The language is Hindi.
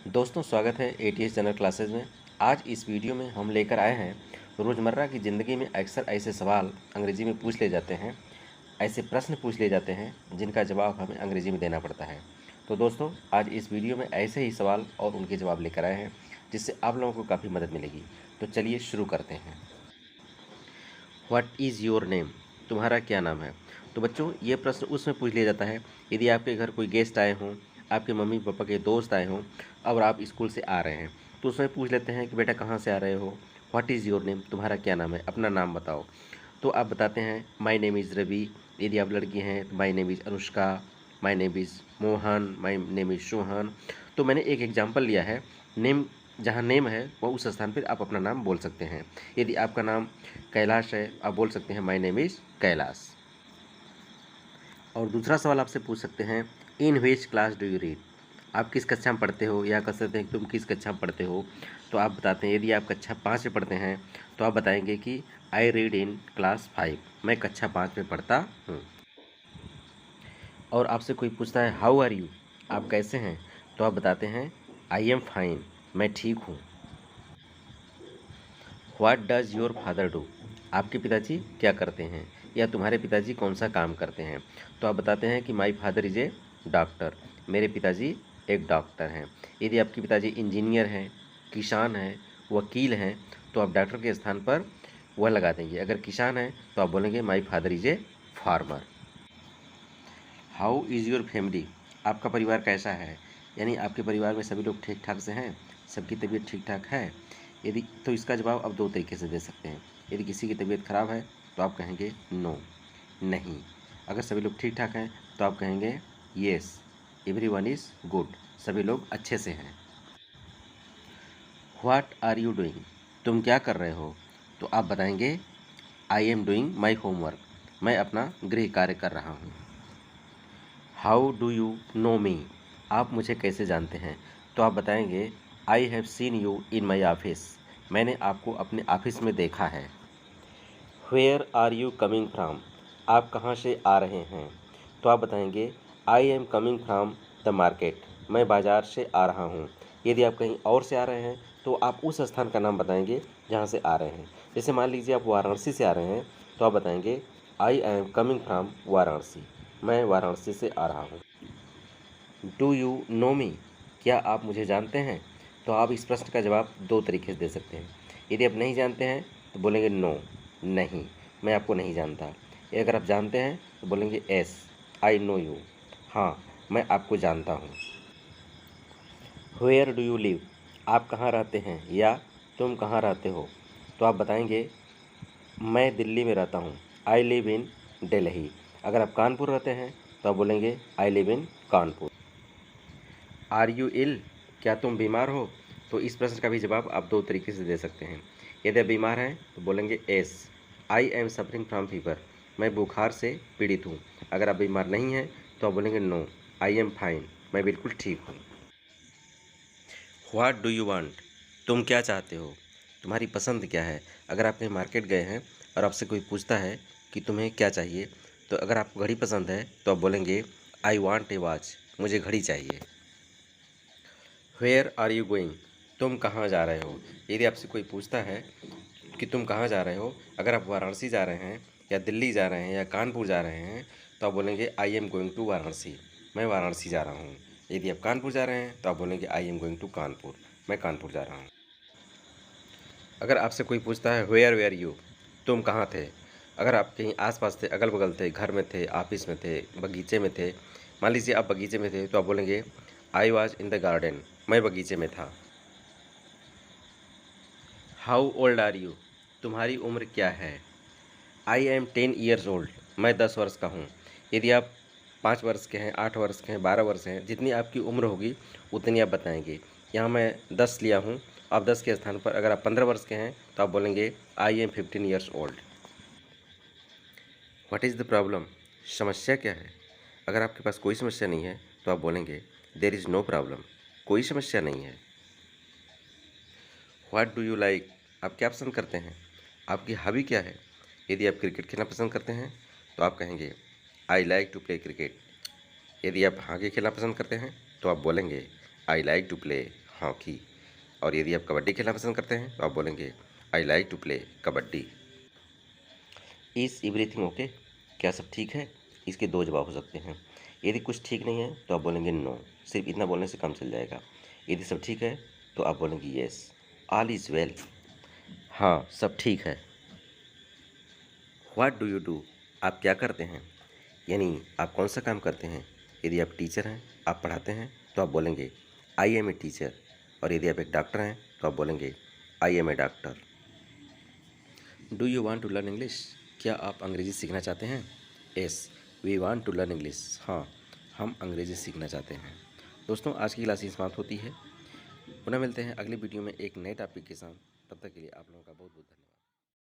दोस्तों स्वागत है एटीएस जनरल क्लासेज में। आज इस वीडियो में हम लेकर आए हैं रोज़मर्रा की ज़िंदगी में अक्सर ऐसे सवाल अंग्रेज़ी में पूछ ले जाते हैं, ऐसे प्रश्न पूछ ले जाते हैं जिनका जवाब हमें अंग्रेज़ी में देना पड़ता है। तो दोस्तों आज इस वीडियो में ऐसे ही सवाल और उनके जवाब लेकर आए हैं जिससे आप लोगों को काफ़ी मदद मिलेगी। तो चलिए शुरू करते हैं। What is your name? तुम्हारा क्या नाम है? तो बच्चों ये प्रश्न उसमें पूछ लिया जाता है यदि आपके घर कोई गेस्ट आए हों, आपके मम्मी पापा के दोस्त आए हों और आप स्कूल से आ रहे हैं तो उसमें पूछ लेते हैं कि बेटा कहाँ से आ रहे हो, व्हाट इज़ योर नेम, तुम्हारा क्या नाम है, अपना नाम बताओ। तो आप बताते हैं माई नेम इज़ रवि। यदि आप लड़की हैं तो my name is Anushka, my name is Mohan, my name is Sohan. तो मैंने एक एग्जाम्पल लिया है। नेम जहाँ नेम है वह उस स्थान पर आप अपना नाम बोल सकते हैं। यदि आपका नाम कैलाश है आप बोल सकते हैं माई नेम इज़ कैलाश। और दूसरा सवाल आपसे पूछ सकते हैं in which class do you read? आप किस कक्षा में पढ़ते हो, या कह सकते हैं तुम किस कक्षा में पढ़ते हो। तो आप बताते हैं यदि आप कक्षा 5 में पढ़ते हैं तो आप बताएंगे कि आई रीड इन क्लास 5, मैं कक्षा 5 में पढ़ता हूँ। और आपसे कोई पूछता है हाउ आर यू, आप कैसे हैं, तो आप बताते हैं आई एम फाइन, मैं ठीक हूँ। What does your father do? आपके पिताजी क्या करते हैं, या तुम्हारे पिताजी कौन सा काम करते हैं। तो आप बताते हैं कि my father is a doctor, मेरे पिताजी एक डॉक्टर हैं। यदि आपके पिताजी इंजीनियर हैं, किसान हैं, वकील हैं तो आप डॉक्टर के स्थान पर वह लगा देंगे। अगर किसान हैं तो आप बोलेंगे my father is a farmer. How is your family? आपका परिवार कैसा है, यानी आपके परिवार में सभी लोग ठीक ठाक से हैं, सबकी तबीयत ठीक ठाक है। यदि तो इसका जवाब आप दो तरीके से दे सकते हैं। यदि किसी की तबीयत खराब है तो आप कहेंगे नो, नहीं। अगर सभी लोग ठीक ठाक हैं तो आप कहेंगे येस, एवरीवन इज़ गुड, सभी लोग अच्छे से हैं। What are you doing? तुम क्या कर रहे हो? तो आप बताएंगे I am doing my homework, मैं अपना गृह कार्य कर रहा हूँ। How do you know me? आप मुझे कैसे जानते हैं? तो आप बताएंगे I have seen you in my office, मैंने आपको अपने ऑफिस में देखा है। Where are you coming from? आप कहाँ से आ रहे हैं? तो आप बताएंगे I am coming from the market, मैं बाज़ार से आ रहा हूँ। यदि आप कहीं और से आ रहे हैं तो आप उस स्थान का नाम बताएंगे जहाँ से आ रहे हैं। जैसे मान लीजिए आप वाराणसी से आ रहे हैं तो आप बताएंगे I am coming from Varanasi, मैं वाराणसी से आ रहा हूँ। डू यू नो मी? क्या आप मुझे जानते हैं? तो आप इस प्रश्न का जवाब दो तरीके से दे सकते हैं। यदि आप नहीं जानते हैं तो बोलेंगे नो, नहीं, मैं आपको नहीं जानता। अगर आप जानते हैं तो बोलेंगे एस, आई नो यू, हाँ, मैं आपको जानता हूँ। Where do you live? आप कहाँ रहते हैं या तुम कहाँ रहते हो? तो आप बताएंगे मैं दिल्ली में रहता हूँ, आई लिव इन दिल्ली। अगर आप कानपुर रहते हैं तो आप बोलेंगे I live in Kanpur. Are you ill? क्या तुम बीमार हो? तो इस प्रश्न का भी जवाब आप दो तरीके से दे सकते हैं। यदि आप बीमार हैं तो बोलेंगे S, I am suffering from fever, मैं बुखार से पीड़ित हूँ। अगर आप बीमार नहीं हैं तो आप बोलेंगे नो, आई एम फाइन, मैं बिल्कुल ठीक हूँ। What do you want? तुम क्या चाहते हो, तुम्हारी पसंद क्या है? अगर आप कहीं मार्केट गए हैं और आपसे कोई पूछता है कि तुम्हें क्या चाहिए, तो अगर आपको घड़ी पसंद है तो आप बोलेंगे आई वांट ए वॉच, मुझे घड़ी चाहिए। Where are you going? तुम कहाँ जा रहे हो? यदि आपसे कोई पूछता है कि तुम कहाँ जा रहे हो, अगर आप वाराणसी जा रहे हैं या दिल्ली जा रहे हैं या कानपुर जा रहे हैं तो आप बोलेंगे I am going to Varanasi, मैं वाराणसी जा रहा हूँ। यदि आप कानपुर जा रहे हैं तो आप बोलेंगे I am going to Kanpur, मैं कानपुर जा रहा हूँ। अगर आपसे कोई पूछता है वेयर यू, तुम कहाँ थे? अगर आप कहीं आसपास थे, अगल बगल थे, घर में थे, ऑफिस में थे, बगीचे में थे, मान लीजिए आप बगीचे में थे तो आप बोलेंगे I was in the garden, मैं बगीचे में था। How old are you? तुम्हारी उम्र क्या है? आई एम 10 ईयर्स ओल्ड, मैं 10 वर्ष का हूँ। यदि आप 5 वर्ष के हैं, 8 वर्ष के हैं, 12 वर्ष हैं, जितनी आपकी उम्र होगी उतनी आप बताएंगे। यहाँ मैं 10 लिया हूँ, आप 10 के स्थान पर अगर आप 15 वर्ष के हैं तो आप बोलेंगे I M 15 years old. What is the problem? समस्या क्या है? अगर आपके पास कोई समस्या नहीं है तो आप बोलेंगे देर इज़ नो प्रॉब्लम, कोई समस्या नहीं है। What do you like? आप क्या पसंद करते हैं? आपकी हॉबी क्या है? यदि आप क्रिकेट खेलना पसंद करते हैं तो आप कहेंगे I like to play cricket. यदि आप हॉकी खेलना पसंद करते हैं तो आप बोलेंगे I like to play hockey. और यदि आप कबड्डी खेलना पसंद करते हैं तो आप बोलेंगे I like to play kabaddi. Is everything okay, क्या सब ठीक है? इसके दो जवाब हो सकते हैं। यदि कुछ ठीक नहीं है तो आप बोलेंगे नो, सिर्फ इतना बोलने से काम चल जाएगा। यदि सब ठीक है तो आप बोलेंगे येस, ऑल इज़ वेल, हाँ सब ठीक है। व्हाट डू यू डू, आप क्या करते हैं, यानी आप कौन सा काम करते हैं। यदि आप टीचर हैं, आप पढ़ाते हैं, तो आप बोलेंगे आई एम ए टीचर। और यदि आप एक डॉक्टर हैं तो आप बोलेंगे I am a doctor. Do you want to learn English, क्या आप अंग्रेज़ी सीखना चाहते हैं। Yes we want to learn English, हाँ हम अंग्रेज़ी सीखना चाहते हैं। दोस्तों आज की क्लास समाप्त होती है। पुनः मिलते हैं अगली वीडियो में एक नए टॉपिक के साथ। तब तक के लिए आप लोगों का बहुत बहुत धन्यवाद।